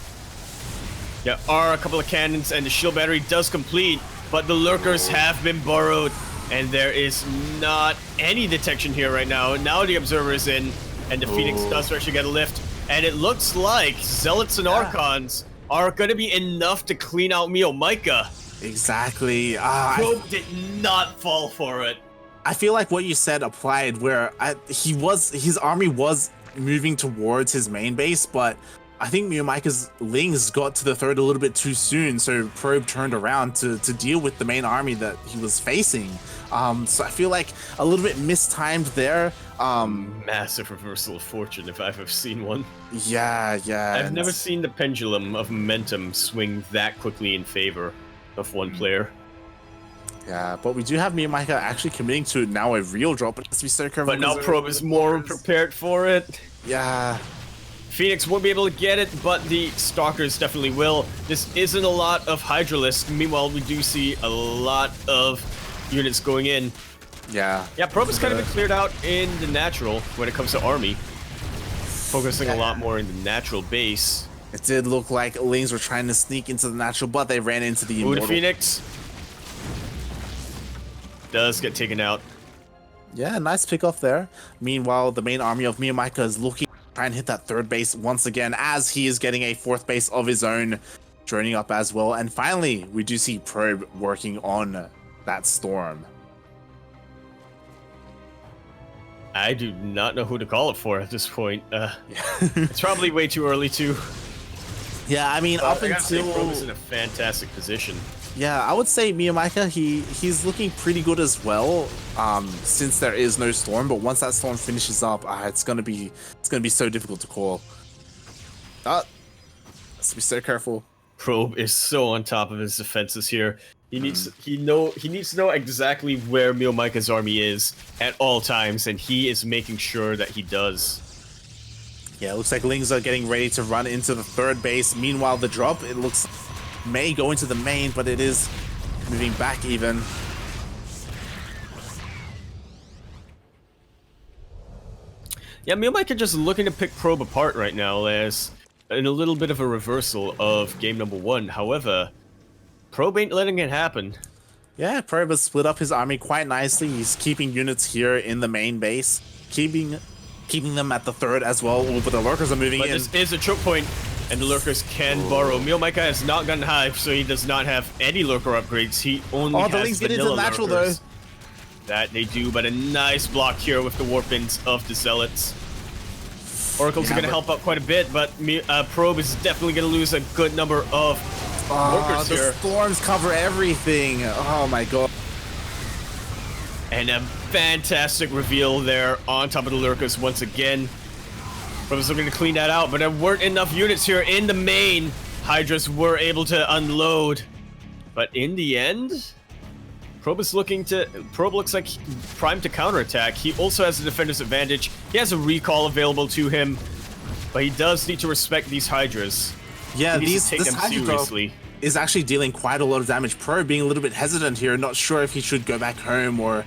Speaker 2: There are a couple of cannons, and the shield battery does complete, but the Lurkers have been burrowed, and there is not any detection here right now. Now the Observer is in, and the Phoenix does actually get a lift, and it looks like Zealots and Archons are going to be enough to clean out MeomaikA.
Speaker 1: Exactly.
Speaker 2: Probe did not fall for it.
Speaker 1: I feel like what you said applied, where his army was moving towards his main base, but I think MeomaikA's Lings got to the third a little bit too soon, so Probe turned around to deal with the main army that he was facing. So I feel like a little bit mistimed there.
Speaker 2: Massive reversal of fortune if I've ever seen one.
Speaker 1: Yeah.
Speaker 2: I've never seen the pendulum of momentum swing that quickly in favor of one player.
Speaker 1: Yeah, but we do have MeomaikA actually committing to now a real drop. It has to be so careful.
Speaker 2: But now
Speaker 1: because
Speaker 2: Probe is more prepared for it.
Speaker 1: Yeah.
Speaker 2: Phoenix won't be able to get it, but the Stalkers definitely will. This isn't a lot of Hydralisk. Meanwhile, we do see a lot of units going in.
Speaker 1: Yeah.
Speaker 2: Yeah, Probe has kind of been cleared out in the natural when it comes to army. focusing a lot more in the natural base.
Speaker 1: It did look like Lings were trying to sneak into the natural, but they ran into the Immortal.
Speaker 2: The Phoenix does get taken out.
Speaker 1: Yeah, nice pick off there. Meanwhile, the main army of MeomaikA is looking to try and hit that third base once again, as he is getting a fourth base of his own, droning up as well. And finally, we do see Probe working on that Storm.
Speaker 2: I do not know who to call it for at this point. It's probably way too early to.
Speaker 1: Yeah, I mean, up until
Speaker 2: Probe is in a fantastic position.
Speaker 1: Yeah, I would say MeomaikA, he's looking pretty good as well, since there is no Storm. But once that Storm finishes up, it's gonna be so difficult to call. Let's be so careful.
Speaker 2: Probe is so on top of his defenses here. He needs to know exactly where MeomaikA's army is at all times, and he is making sure that he does.
Speaker 1: Yeah, it looks like Lings are getting ready to run into the third base. Meanwhile, the drop, it looks, may go into the main, but it is moving back even.
Speaker 2: Yeah, MeomaikA just looking to pick Probe apart right now, as in a little bit of a reversal of game number 1. However, Probe ain't letting it happen.
Speaker 1: Yeah, Probe has split up his army quite nicely. He's keeping units here in the main base, keeping them at the third as well. Ooh, but the lurkers are moving in.
Speaker 2: This is a choke point, and the lurkers can borrow. MeomaikA has not gotten Hive, so he does not have any lurker upgrades. He only has
Speaker 1: the Lings get into
Speaker 2: vanilla
Speaker 1: the natural
Speaker 2: lurkers.
Speaker 1: though.
Speaker 2: That they do, but a nice block here with the warpins of the Zealots. Oracles are going to help out quite a bit, but Probe is definitely going to lose a good number of workers here.
Speaker 1: The Storms cover everything. Oh my god.
Speaker 2: And a fantastic reveal there on top of the lurkers once again. Probe is looking to clean that out, but there weren't enough units here in the main. Hydras were able to unload, but in the end, Probe looks like primed to counterattack. He also has the defender's advantage. He has a recall available to him, but he does need to respect these Hydras.
Speaker 1: Yeah,
Speaker 2: this Hydra
Speaker 1: is actually dealing quite a lot of damage. Probe being a little bit hesitant here, not sure if he should go back home or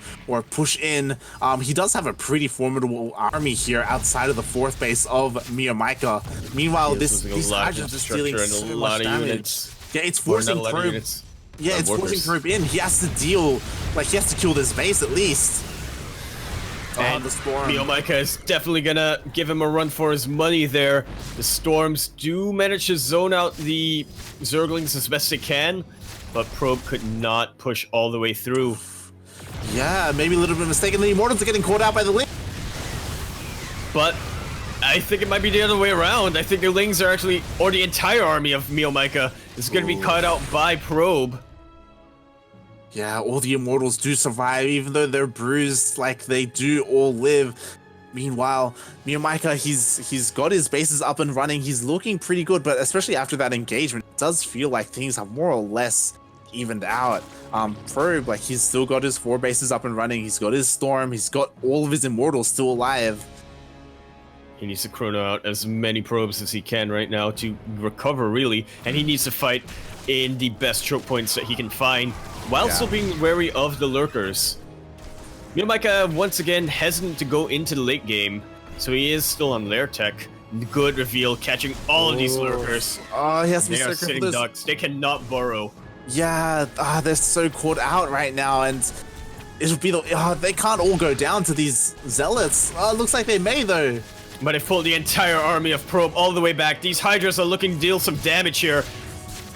Speaker 1: push in. He does have a pretty formidable army here outside of the fourth base of MeomaikA. Meanwhile, these Hydras just dealing so much damage. Yeah, it's forcing Probe. Yeah, it's forcing Probe in. He has to deal, like, he has to kill this base at least.
Speaker 2: And
Speaker 1: the Storm.
Speaker 2: MeomaikA is definitely gonna give him a run for his money there. The Storms do manage to zone out the Zerglings as best they can, but Probe could not push all the way through.
Speaker 1: Yeah, maybe a little bit mistaken. The Immortals are getting caught out by the Lings.
Speaker 2: But I think it might be the other way around. I think the Lings are actually, or the entire army of MeomaikA is gonna be caught out by Probe.
Speaker 1: Yeah, all the Immortals do survive, even though they're bruised, like, they do all live. Meanwhile, MeomaikA, he's got his bases up and running. He's looking pretty good, but especially after that engagement, it does feel like things have more or less evened out. Probe, like, he's still got his 4 bases up and running. He's got his Storm. He's got all of his Immortals still alive.
Speaker 2: He needs to chrono out as many probes as he can right now to recover, really, and he needs to fight in the best choke points that he can find, while still being wary of the lurkers. MeomaikA, once again, hesitant to go into the late game, so he is still on lair tech. Good reveal, catching all of these lurkers.
Speaker 1: Oh, he has to be
Speaker 2: They are sitting ducks. They cannot burrow.
Speaker 1: Yeah, they're so caught out right now, and it'll be they can't all go down to these Zealots. Looks like they may, though.
Speaker 2: But they pulled the entire army of Probe all the way back. These Hydras are looking to deal some damage here.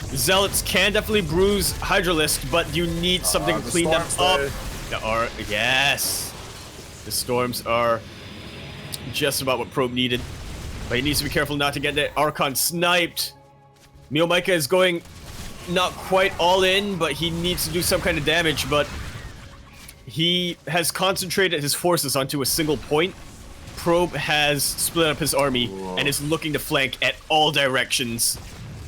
Speaker 2: Zealots can definitely bruise Hydralisk, but you need something to clean them up. Yes. The Storms are just about what Probe needed. But he needs to be careful not to get that Archon sniped. MeomaikA is going not quite all in, but he needs to do some kind of damage. But he has concentrated his forces onto a single point. Probe has split up his army and is looking to flank at all directions.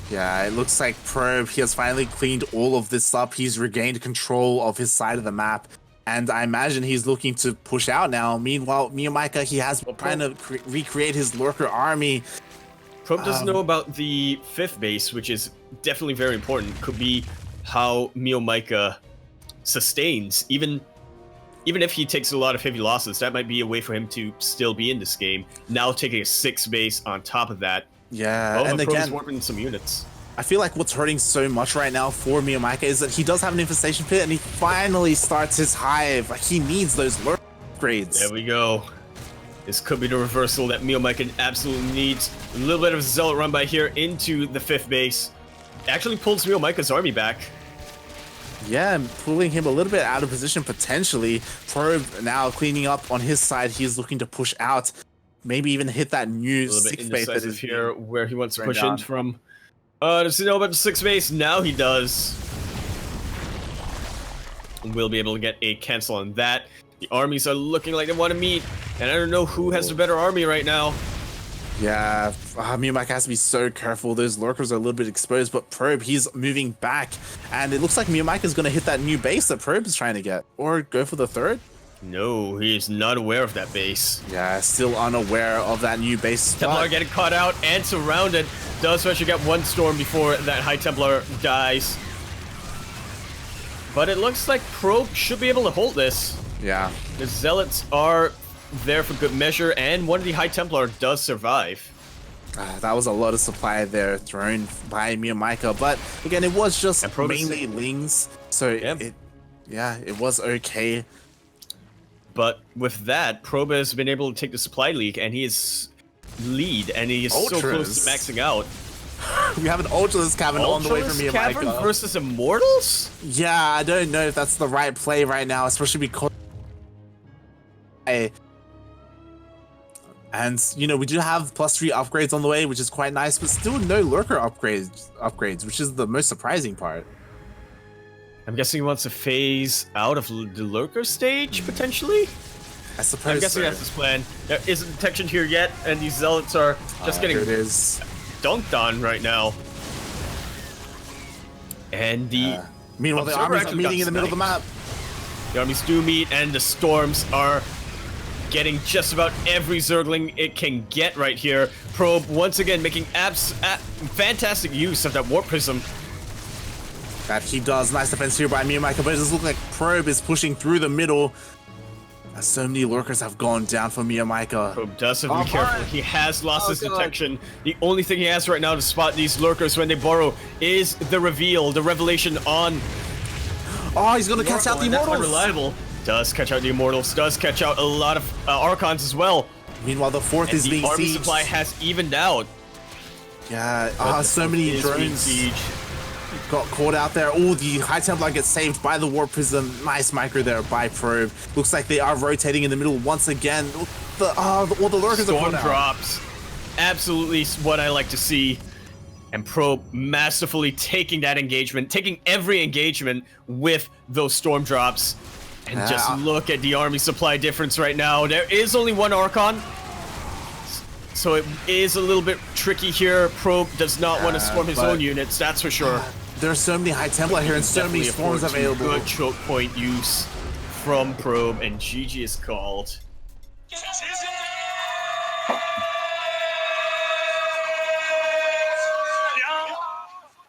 Speaker 1: Yeah, it looks like Probe, he has finally cleaned all of this up. He's regained control of his side of the map, and I imagine he's looking to push out now. Meanwhile, MeomaikA, he has been trying to recreate his lurker army.
Speaker 2: Probe doesn't know about the 5th base, which is definitely very important. Could be how MeomaikA sustains. Even even if he takes a lot of heavy losses, that might be a way for him to still be in this game. Now taking a 6 base on top of that.
Speaker 1: Yeah,
Speaker 2: and
Speaker 1: again,
Speaker 2: is warping some units.
Speaker 1: I feel like what's hurting so much right now for MeomaikA is that he does have an infestation pit and he finally starts his hive. Like, he needs those lurk upgrades.
Speaker 2: There we go. This could be the reversal that MeomaikA absolutely needs. A little bit of a zealot run by here into the 5th base. Actually pulls MeomaikA's army back.
Speaker 1: Yeah, and pulling him a little bit out of position potentially. Probe now cleaning up on his side. He's looking to push out. Maybe even hit that new 6th base that is
Speaker 2: here where he wants to push
Speaker 1: down.
Speaker 2: in from. Does he know about the 6th base? Now he does. We'll be able to get a cancel on that. The armies are looking like they want to meet, and I don't know who has the better army right now.
Speaker 1: Yeah, MeomaikA has to be so careful. Those lurkers are a little bit exposed, but Probe, he's moving back, and it looks like MeomaikA is going to hit that new base that Probe is trying to get, or go for the 3rd.
Speaker 2: No, he is not aware of that base.
Speaker 1: Yeah, still unaware of that new base.
Speaker 2: Templar getting caught out and surrounded. Does actually get 1 storm before that High Templar dies. But it looks like Probe should be able to hold this.
Speaker 1: Yeah.
Speaker 2: The Zealots are there for good measure, and one of the High Templar does survive.
Speaker 1: That was a lot of supply there thrown by MeomaikA, but again, it was just mainly Lings, so it was okay.
Speaker 2: But with that, Probe has been able to take the supply leak, and he is lead, and he is so close to maxing out.
Speaker 1: We have an Ultralisk Cavern on the way from MeomaikA.
Speaker 2: Cavern versus Immortals?
Speaker 1: Yeah, I don't know if that's the right play right now, especially because... And, you know, we do have +3 upgrades on the way, which is quite nice, but still no lurker upgrades, which is the most surprising part.
Speaker 2: I'm guessing he wants to phase out of the lurker stage, potentially?
Speaker 1: I suppose
Speaker 2: I'm guessing that's his plan. There isn't detection here yet, and these zealots are just getting dunked on right now. And the...
Speaker 1: meanwhile, the armies are meeting in the middle of the map.
Speaker 2: The armies do meet, and the storms are getting just about every Zergling it can get right here. Probe, once again, making fantastic use of that Warp Prism.
Speaker 1: That he does. Nice defense here by MeomaikA, but it does look like Probe is pushing through the middle. As so many lurkers have gone down for MeomaikA.
Speaker 2: Probe does have to be careful. He has lost his detection. The only thing he has right now to spot these lurkers when they burrow is the reveal, the revelation on...
Speaker 1: Oh, he's going to catch out the Immortals.
Speaker 2: Unreliable. Does catch out the Immortals. Does catch out a lot of Archons as well.
Speaker 1: Meanwhile, the 4th is being sieged.
Speaker 2: The army supply has evened out.
Speaker 1: Yeah, so many drones got caught out there. Oh, the High Templar gets saved by the Warp Prism. Nice micro there by Probe. Looks like they are rotating in the middle once again. All the lurkers are caught out.
Speaker 2: Drops. Absolutely what I like to see. And Probe masterfully taking that engagement, taking every engagement with those storm drops. And just look at the army supply difference right now. There is only 1 Archon. So it is a little bit tricky here. Probe does not want to swarm his own units, that's for sure.
Speaker 1: There are so many High Templar here and so many swarms available.
Speaker 2: Good choke point use from Probe, and GG is called.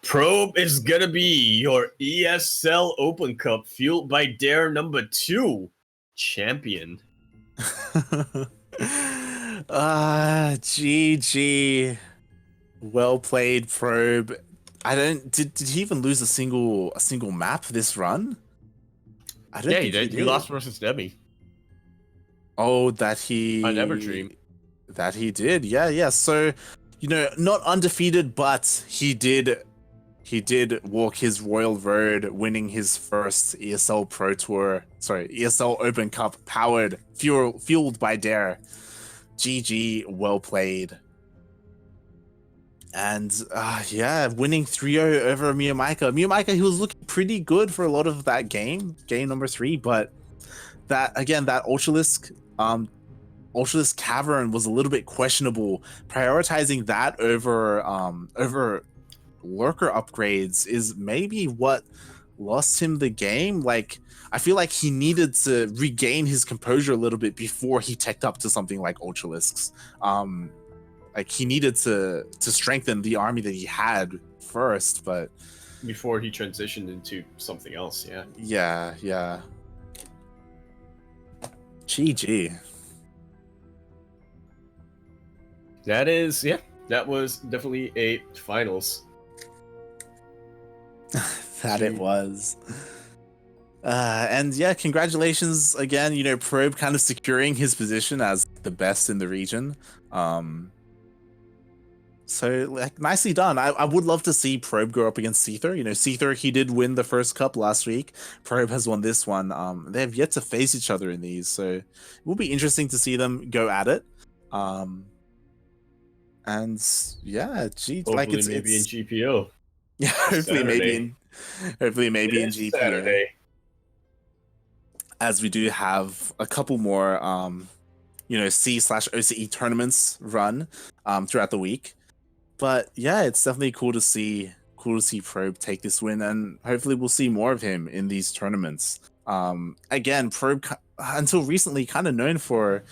Speaker 2: Probe is gonna be your ESL Open Cup Fueled by Dare #2 champion.
Speaker 1: GG. Well played, Probe. Did he even lose a single map this run? I don't think
Speaker 2: he did. He lost versus Demi.
Speaker 1: Oh, that he...
Speaker 2: I never dream.
Speaker 1: That he did. Yeah. So, you know, not undefeated, but he did walk his royal road, winning his first ESL Pro Tour, ESL Open Cup fueled by Dare. GG, well played. And winning 3-0 over MeomaikA. MeomaikA, he was looking pretty good for a lot of that game number 3, but that Ultralisk Cavern was a little bit questionable. Prioritizing that over lurker upgrades is maybe what lost him the game. Like, I feel like he needed to regain his composure a little bit before he teched up to something like Ultralisks. Like, he needed to strengthen the army that he had first, but
Speaker 2: before he transitioned into something else.
Speaker 1: Yeah. GG.
Speaker 2: That was definitely a finals.
Speaker 1: That it was. And yeah, congratulations again. You know, Probe kind of securing his position as the best in the region. So like nicely done. I would love to see Probe go up against Seether. You know, Seether, he did win the first cup last week. Probe has won this one. They have yet to face each other in these, so it will be interesting to see them go at it. And yeah,
Speaker 2: Hopefully
Speaker 1: like it's
Speaker 2: maybe in GPO.
Speaker 1: Yeah, hopefully maybe in GPO.
Speaker 2: Saturday.
Speaker 1: As we do have a couple more you know, C/OCE tournaments run throughout the week. But yeah, it's definitely cool to see Probe take this win, and hopefully we'll see more of him in these tournaments. Again, Probe until recently kind of known for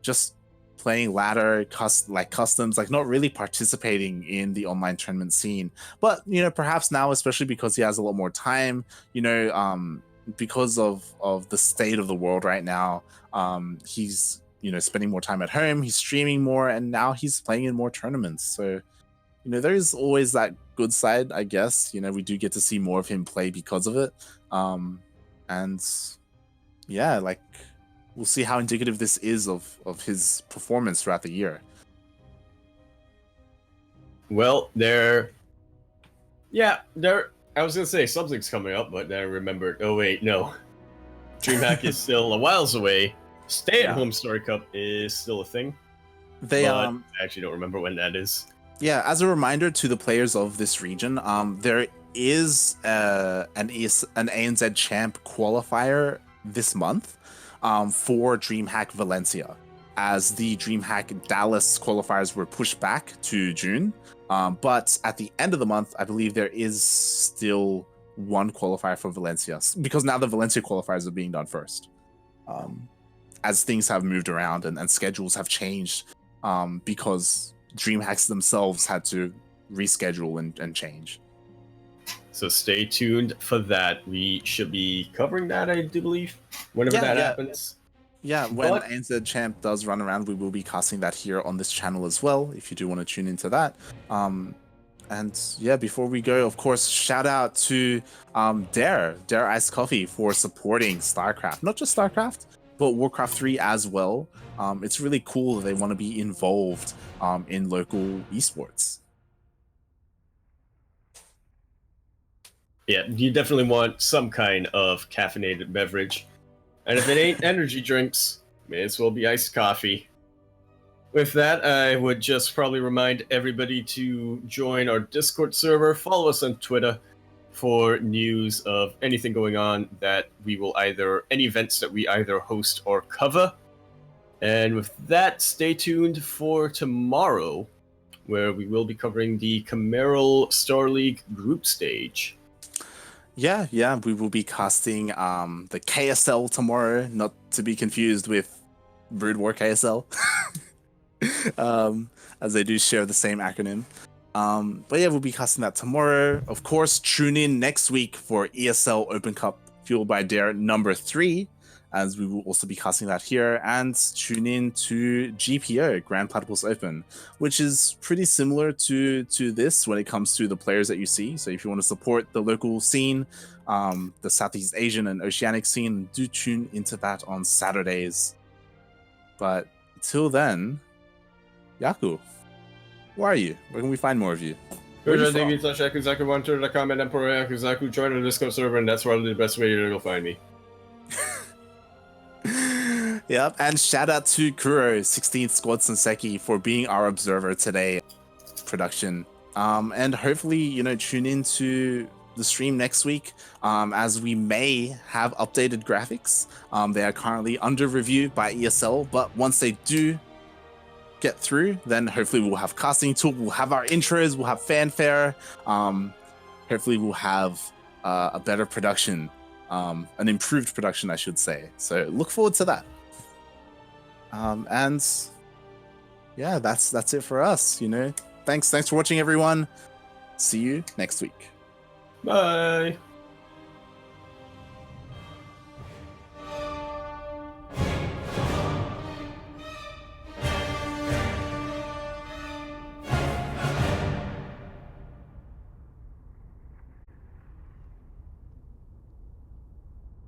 Speaker 1: just playing ladder customs, like not really participating in the online tournament scene. But you know, perhaps now, especially because he has a lot more time, you know, because of the state of the world right now, he's, you know, spending more time at home, he's streaming more, and now he's playing in more tournaments. So you know, there's always that good side, I guess. You know, we do get to see more of him play because of it. And yeah, like we'll see how indicative this is of his performance throughout the year.
Speaker 2: Well, I was gonna say something's coming up, but then I remembered. Oh wait, no. DreamHack is still a whiles away. Stay-at-home Story Cup is still a thing. I actually don't remember when that is.
Speaker 1: Yeah, as a reminder to the players of this region, there is an ANZ Champ qualifier this month for DreamHack Valencia, as the DreamHack Dallas qualifiers were pushed back to June. But at the end of the month, I believe there is still one qualifier for Valencia, because now the Valencia qualifiers are being done first. As things have moved around and schedules have changed, because DreamHacks themselves had to reschedule and change.
Speaker 2: So stay tuned for that. We should be covering that, I do believe, whenever that happens.
Speaker 1: Yeah, when ANZ Champ does run around, we will be casting that here on this channel as well, if you do want to tune into that. And yeah, before we go, of course, shout out to Dare Iced Coffee for supporting StarCraft. Not just StarCraft, but Warcraft 3 as well. It's really cool that they want to be involved in local esports.
Speaker 2: Yeah, you definitely want some kind of caffeinated beverage. And if it ain't energy drinks, may as well be iced coffee. With that, I would just probably remind everybody to join our Discord server, follow us on Twitter for news of anything going on that we will any events that we either host or cover. And with that, stay tuned for tomorrow, where we will be covering the Cameral Star League group stage.
Speaker 1: Yeah, we will be casting the KSL tomorrow, not to be confused with Brood War KSL, as they do share the same acronym. But yeah, we'll be casting that tomorrow. Of course, tune in next week for ESL Open Cup Fueled by Dare number 3, as we will also be casting that here, and tune in to GPO, Grand Platypus Open, which is pretty similar to this when it comes to the players that you see. So if you want to support the local scene, the Southeast Asian and Oceanic scene, do tune into that on Saturdays. But until then, Yaku, where are you? Where can we find more of you?
Speaker 2: Yakuzaku, Twitter.com, and Emperor Yakuzaku. Join our Discord server, and that's probably the best way to go find me.
Speaker 1: Yep, and shout out to Kuro, 16th Squad Senseki, for being our observer today production. And hopefully, you know, tune into the stream next week, as we may have updated graphics. They are currently under review by ESL, but once they do get through, then hopefully we'll have casting tool, we'll have our intros, we'll have fanfare. Hopefully we'll have a better production, an improved production, I should say. So look forward to that. And yeah, that's it for us. You know, thanks for watching, everyone. See you next week.
Speaker 2: Bye.